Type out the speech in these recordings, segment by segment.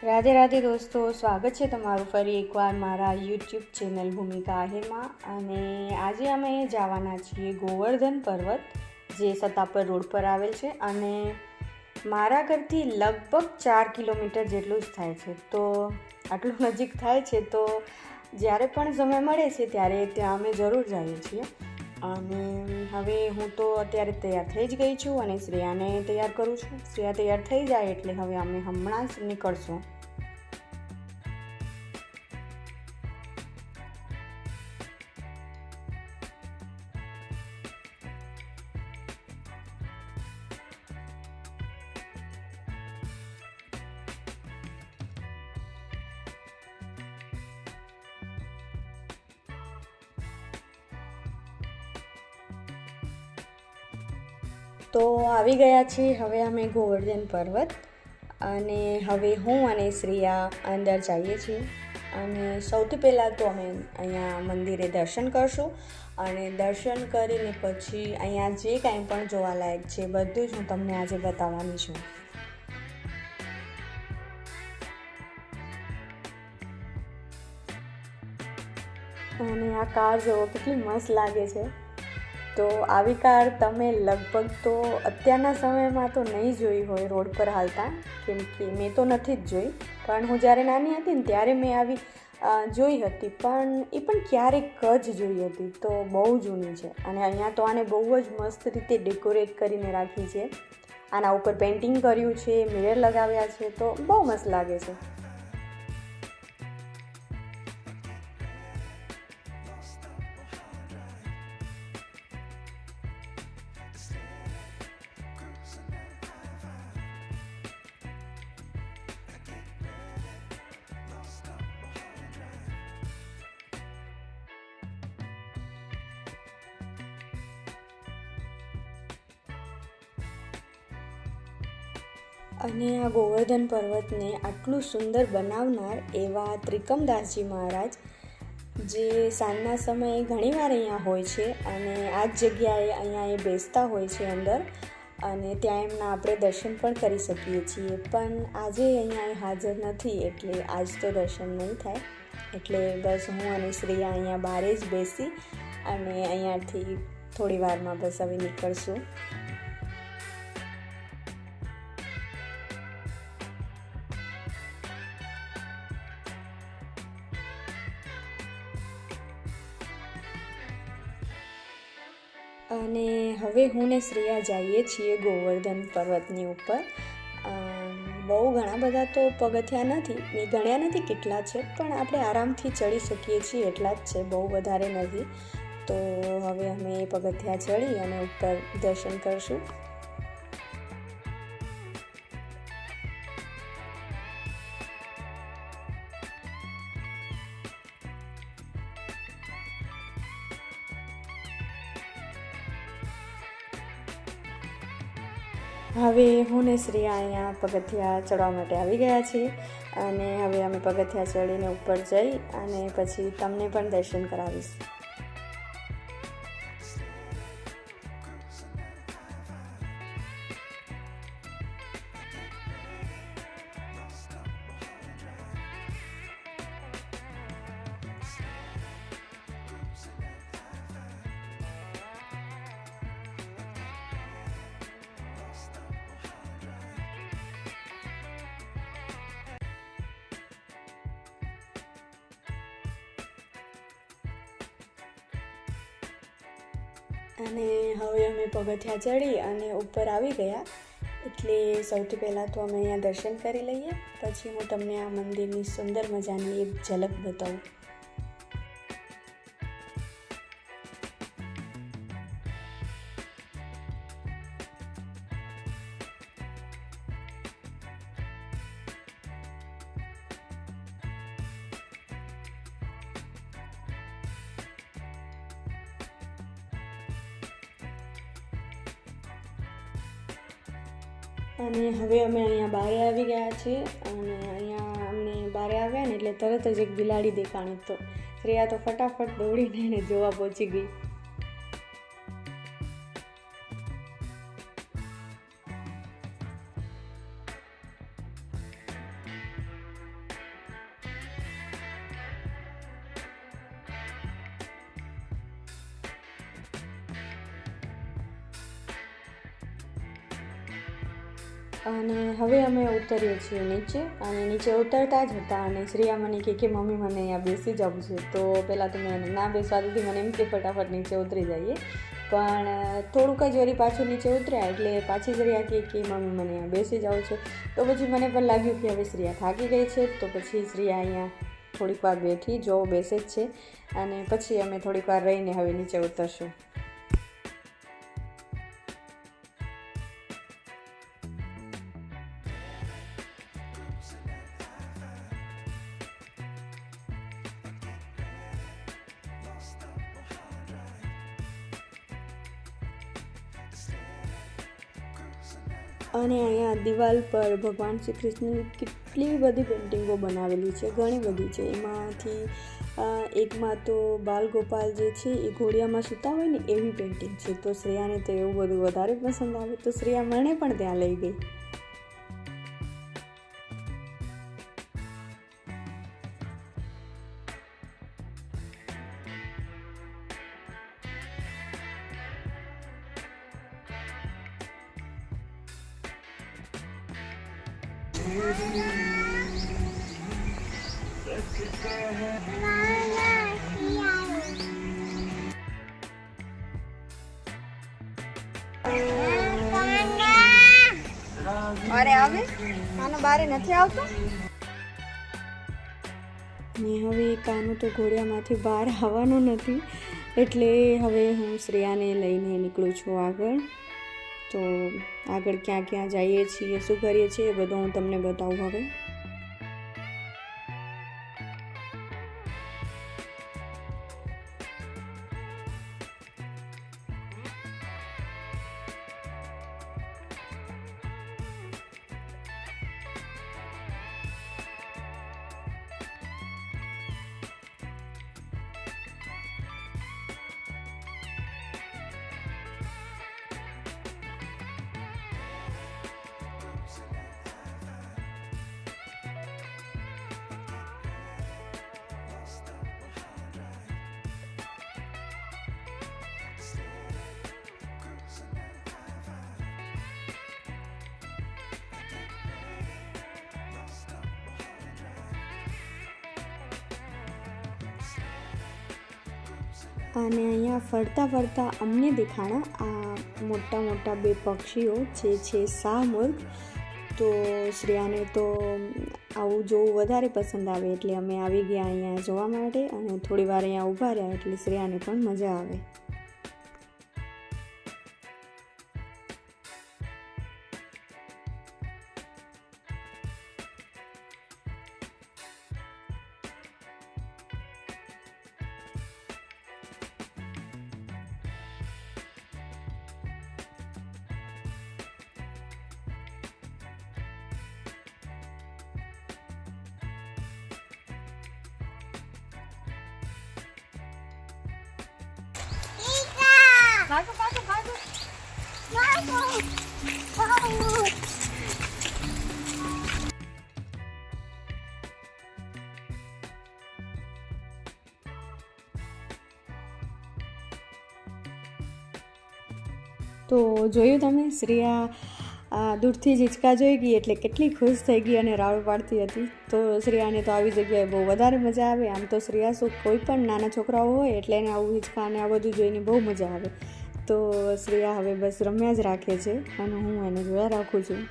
રાધે રાધે દોસ્તો, સ્વાગત છે તમારું ફરી એકવાર મારા યુટ્યુબ ચેનલ ભૂમિકા આહિરમાં. અને આજે અમે જવાના છીએ ગોવર્ધન પર્વત, જે સતાપર રોડ પર આવેલ છે અને મારા ઘરથી લગભગ 4 કિલોમીટર જેટલું જ થાય છે. તો આટલું નજીક થાય છે તો જ્યારે પણ સમય મળે છે ત્યારે ત્યાં અમે જરૂર જઈએ છીએ. અને હવે હું તો અત્યારે તૈયાર થઈ જ ગઈ છું અને શ્રેયાને તૈયાર કરું છું. શ્રેયા તૈયાર થઈ જાય એટલે હવે અમે હમણાં જ નીકળશું. તો આવી ગયા છીએ હવે અમે ગોવર્ધન પર્વત, અને હવે હું અને શ્રેયા અંદર જઈએ છીએ. અને સૌથી પહેલાં તો અમે અહીંયા મંદિરે દર્શન કરશું અને દર્શન કરીને પછી અહીંયા જે કાંઈ પણ જોવાલાયક છે બધું જ હું તમને આજે બતાવવાની છું. અને આ કાર જુઓ કેટલી મસ્ત લાગે છે. તો આવી કાર તમે લગભગ તો અત્યારના સમયમાં તો નહીં જોઈ હોય રોડ પર હાલતા, કેમ કે મેં તો નથી જ જોઈ. પણ હું જ્યારે નાની હતી ને ત્યારે મેં આવી જોઈ હતી, પણ એ પણ ક્યારેક જ જોઈ હતી. તો બહુ જૂની છે. અને અહીંયા તો આને બહુ જ મસ્ત રીતે ડેકોરેટ કરીને રાખી છે. આના ઉપર પેઇન્ટિંગ કર્યું છે, મિરર લગાવ્યા છે, તો બહુ મસ્ત લાગે છે. અને આ ગોવર્ધન પર્વતને આટલું સુંદર બનાવનાર એવા ત્રિકમદાસજી મહારાજ, જે સાંજના સમયે ઘણીવાર અહીંયા હોય છે અને આ જ જગ્યાએ અહીંયા એ બેસતા હોય છે અંદર, અને ત્યાં એમના આપણે દર્શન પણ કરી શકીએ છીએ. પણ આજે અહીંયા એ હાજર નથી એટલે આજ તો દર્શન નહીં થાય. એટલે બસ હું અને શ્રેયા અહીંયા બહાર જ બેસી અને અહીંયાથી થોડી વારમાં બસ હવે નીકળશું. અને હવે હું ને શ્રેયા જઈએ છીએ ગોવર્ધન પર્વતની ઉપર. બહુ ઘણા બધા તો પગથિયા નથી, મેં ગણ્યા નથી કેટલા છે, પણ આપણે આરામથી ચડી શકીએ છીએ એટલા જ છે, બહુ વધારે નથી. તો હવે અમે પગથિયા ચડી અને ઉપર દર્શન કરશું. હવે હું ને શ્રેયા અહીંયા પગથિયા ચડવા માટે આવી ગયા છીએ. અને હવે અમે પગથિયા ચડીને ઉપર જઈ અને પછી તમને પણ દર્શન કરાવીશ. અને હવે અમે પગથિયા ચડી અને ઉપર આવી ગયા. એટલે સૌથી પહેલાં તો અમે અહીંયા દર્શન કરી લઈએ, પછી હું તમને આ મંદિરની સુંદર મજાની એક ઝલક બતાવું. અને હવે અમે અહીંયા બહાર આવી ગયા છીએ. અને અહીંયા અમને બહાર આવ્યા ને એટલે તરત જ એક બિલાડી દેખાણી. તો શ્રેયા તો ફટાફટ દોડીને એને જોવા પહોંચી ગઈ. અને હવે અમે ઉતરીએ છીએ નીચે, અને નીચે ઉતરતા જ હતા અને શ્રેયા મને કે મમ્મી મને અહીંયા બેસી જવું છે. તો પહેલાં તો મેં ના બેસવા દીધી, મને એમ કે ફટાફટ નીચે ઉતરી જઈએ. પણ થોડુંક જ વળી પાછું નીચે ઉતર્યા એટલે પાછી શ્રેયા કે મમ્મી મને અહીંયા બેસી જવું છે. તો પછી મને પણ લાગ્યું કે હવે શ્રેયા થાકી ગઈ છે, તો પછી શ્રેયા અહીંયા થોડીક વાર બેઠી, જો બેસે જ છે. અને પછી અમે થોડીક વાર રહીને હવે નીચે ઉતરશું. અને અહીંયા દિવાલ પર ભગવાન શ્રી કૃષ્ણની કેટલી બધી પેઇન્ટિંગો બનાવેલી છે, ઘણી બધી છે. એમાંથી એકમાં તો બાલ ગોપાલ જે છે એ ઘોડિયામાં સૂતા હોય ને એવી પેઇન્ટિંગ છે. તો શ્રેયાને તો એવું બધું વધારે પસંદ આવે, તો શ્રેયા મને પણ ત્યાં લઈ ગઈ. અરે આવે આનો બારે નથી આવતો ને હવે કાનું તો ઘોડિયામાંથી બહાર આવવાનું નથી, એટલે હવે હું શ્રેયાને લઈને નીકળું છું આગળ. તો આગળ ક્યાં ક્યાં જઈએ છીએ, શું કરીએ છીએ એ બધું હું તમને બતાવું હવે. અને અહીંયા ફરતા ફરતા અમને દેખાણા આ મોટા મોટા બે પક્ષીઓ જે છે શાહમૃગ. તો શ્રેયાને તો આવું જોવું વધારે પસંદ આવે, એટલે અમે આવી ગયા અહીંયા જોવા માટે. અને થોડી વાર અહીંયા ઊભા રહ્યા એટલે શ્રેયાને પણ મજા આવે. ભાગો ભાગો ભાગો ભાગો ભાગો. તો જોયું તમે, શ્રેયા દૂરથી જ હિંચકા જોઈ ગઈ એટલે કેટલી ખુશ થઈ ગઈ અને રાડો પાડતી હતી. તો શ્રેયાને તો આવી જગ્યાએ બહુ વધારે મજા આવે. આમ તો શ્રેયા શું કોઈ પણ નાના છોકરાઓ હોય એટલે એને આવું હિંચકા અને આ બધું જોઈને બહુ મજા આવે. તો શ્રેયા હવે બસ રમ્યા જ રાખે છે અને હું એને જોયા રાખું છું.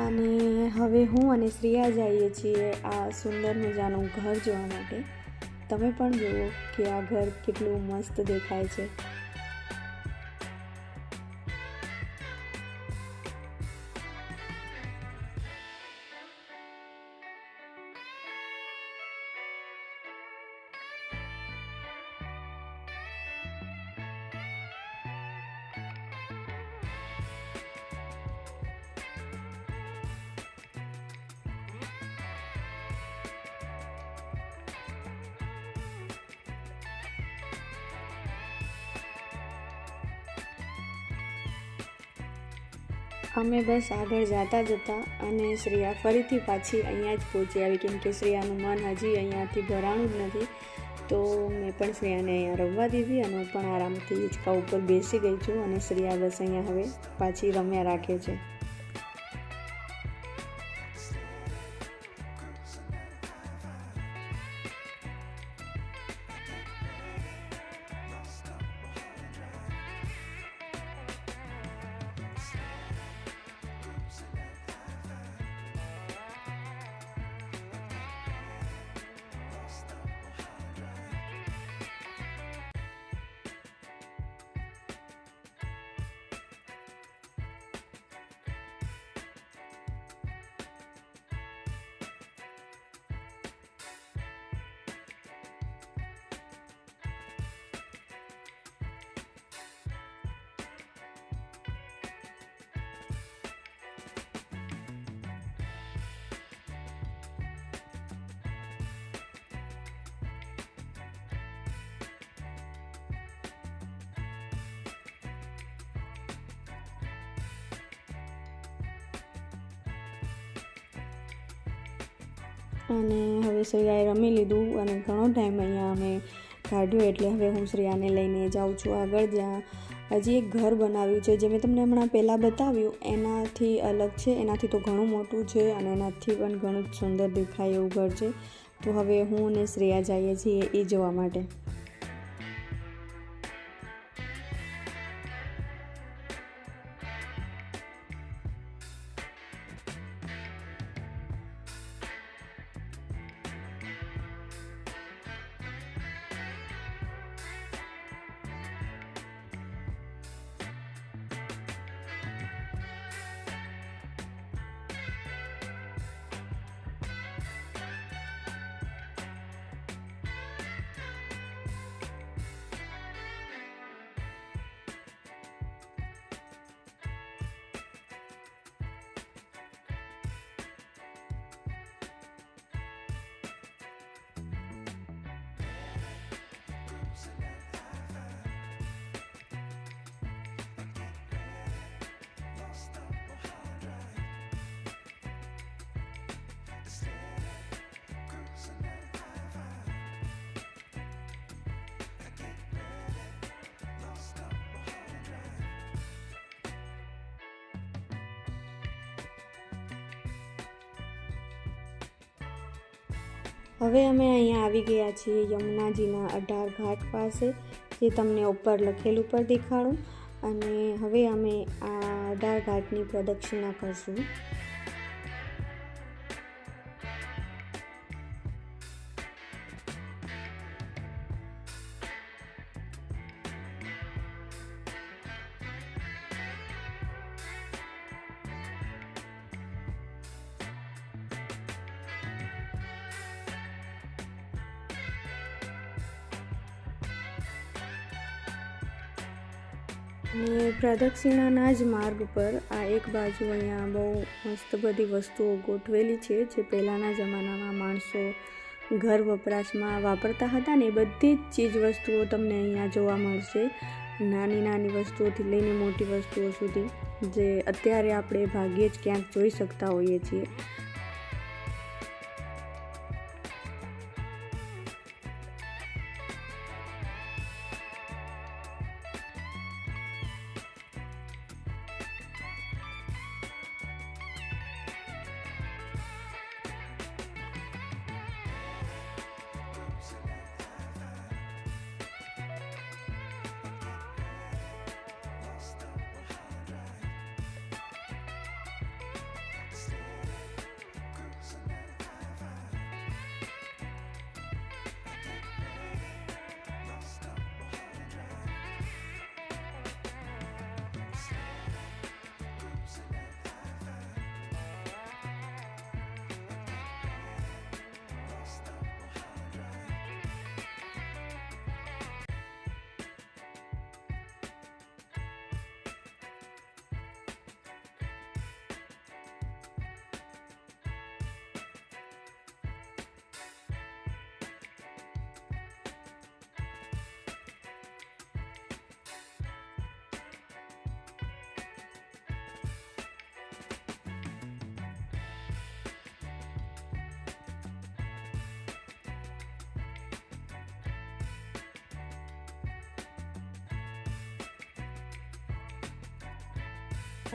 અને હવે હું અને શ્રેયા જઈએ છીએ આ સુંદર મજાનું ઘર જોવા માટે. તમે પણ જુઓ કે આ ઘર કેટલું મસ્ત દેખાય છે. અમે બસ આગળ જતા અને શ્રેયા ફરીથી પાછી અહીંયા જ પહોંચી આવી, કેમ કે શ્રેયાનું મન હજી અહીંયાથી ભરાણું જ નથી. તો મેં પણ શ્રેયાને અહીંયા રમવા દીધી અને હું પણ આરામથી હિંચકા ઉપર બેસી ગઈ છું અને શ્રેયા બસ અહીંયા હવે પાછી રમ્યા રાખે છે. અને હવે શ્રેયાએ રમી લીધું અને ઘણો ટાઈમ અહીંયા અમે કાઢ્યો, એટલે હવે હું શ્રેયાને લઈને જાઉં છું આગળ, જ્યાં હજી એક ઘર બનાવ્યું છે જે મેં તમને હમણાં પહેલાં બતાવ્યું એનાથી અલગ છે. એનાથી તો ઘણું મોટું છે અને એનાથી પણ ઘણું જ સુંદર દેખાય એવું ઘર છે. તો હવે હું અને શ્રેયા જઈએ છીએ એ જોવા માટે. હવે અમે અહીંયા આવી ગયા છીએ યમુનાજીના 18 ઘાટ પાસે, જે તમને ઉપર લખેલું પર દેખાડું. અને હવે અમે આ 18 ઘાટની પ્રદક્ષિણા કરશું. અને પ્રદક્ષિણાના જ માર્ગ પર આ એક બાજુ અહીંયા બહુ મસ્ત બધી વસ્તુઓ ગોઠવેલી છે, જે પહેલાંના જમાનામાં માણસો ઘર વપરાશમાં વાપરતા હતા ને એ બધી જ ચીજ વસ્તુઓ તમને અહીંયા જોવા મળશે. નાની નાની વસ્તુઓથી લઈને મોટી વસ્તુઓ સુધી, જે અત્યારે આપણે ભાગ્યે જ ક્યાંક જોઈ શકતા હોઈએ છીએ.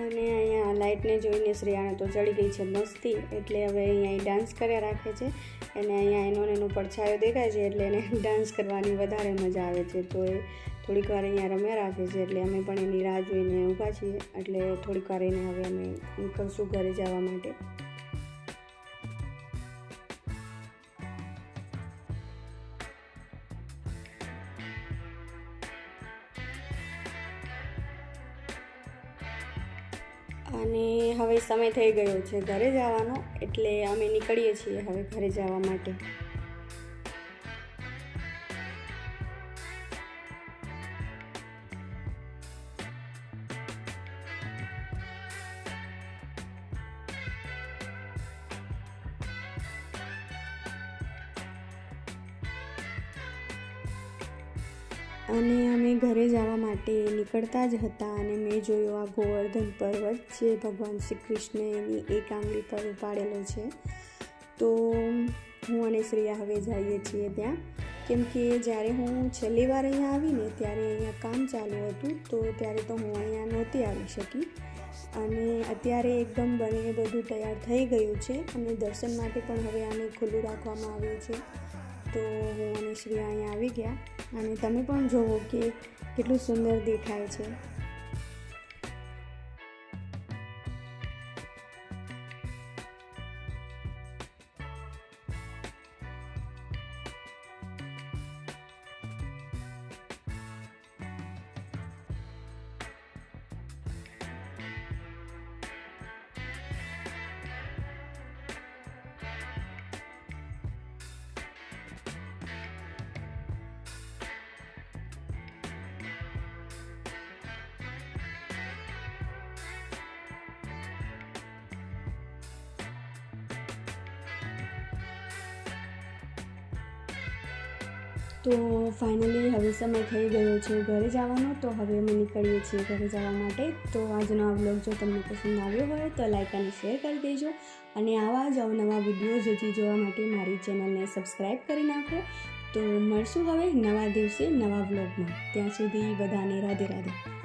અને અહીંયા લાઇટને જોઈને શ્રેયાને તો ચડી ગઈ છે મસ્તી, એટલે હવે અહીંયા ડાન્સ કર્યા રાખે છે. અને અહીંયા એનો પડછાયો દેખાય છે એટલે એને ડાન્સ કરવાની વધારે મજા આવે છે. તો એ થોડીક વાર અહીંયા રમ્યા રાખે છે, એટલે અમે પણ એની રાહ જોઈને ઊભા છીએ. એટલે થોડીક વાર એને હવે અમે નીકળશું ઘરે જવા માટે. અને હવે સમય થઈ ગયો છે ઘરે જવાનો, એટલે અમે નીકળીએ છીએ હવે ઘરે જવા માટે. અને અમે ઘરે જવા માટે નીકળતા જ હતા અને મેં જોયો આ ગોવર્ધન પર્વત જે ભગવાન શ્રી કૃષ્ણ એની એક આંગળી પર ઉપાડેલો છે. તો હું અને શ્રેયા હવે જઈએ છીએ ત્યાં, કેમ કે જ્યારે હું છેલ્લી વાર અહીંયા આવીને ત્યારે અહીંયા કામ ચાલુ હતું, તો ત્યારે તો હું અહીંયા નહોતી આવી શકી. અને અત્યારે એકદમ બનીને બધું તૈયાર થઈ ગયું છે અને દર્શન માટે પણ હવે આને ખુલ્લું રાખવામાં આવ્યું છે. તો હું અને શ્રેયા અહીંયા આવી ગયા અને તમે પણ જુઓ કે કેટલું સુંદર દેખાય છે. તો ફાઇનલી હવે સમય થઈ ગયો છે ઘરે જવાનો, તો હવે અમે નીકળીએ છીએ ઘરે જવા માટે. તો આજનો આ વ્લોગ જો તમને પસંદ આવ્યો હોય તો લાઈક અને શેર કરી દેજો, અને આવા જ અવનવા વિડીયોઝ હજી જોવા માટે મારી ચેનલને સબસ્ક્રાઈબ કરી નાખો. તો મળશું હવે નવા દિવસે નવા વ્લોગમાં. ત્યાં સુધી બધાને રાધે રાધે.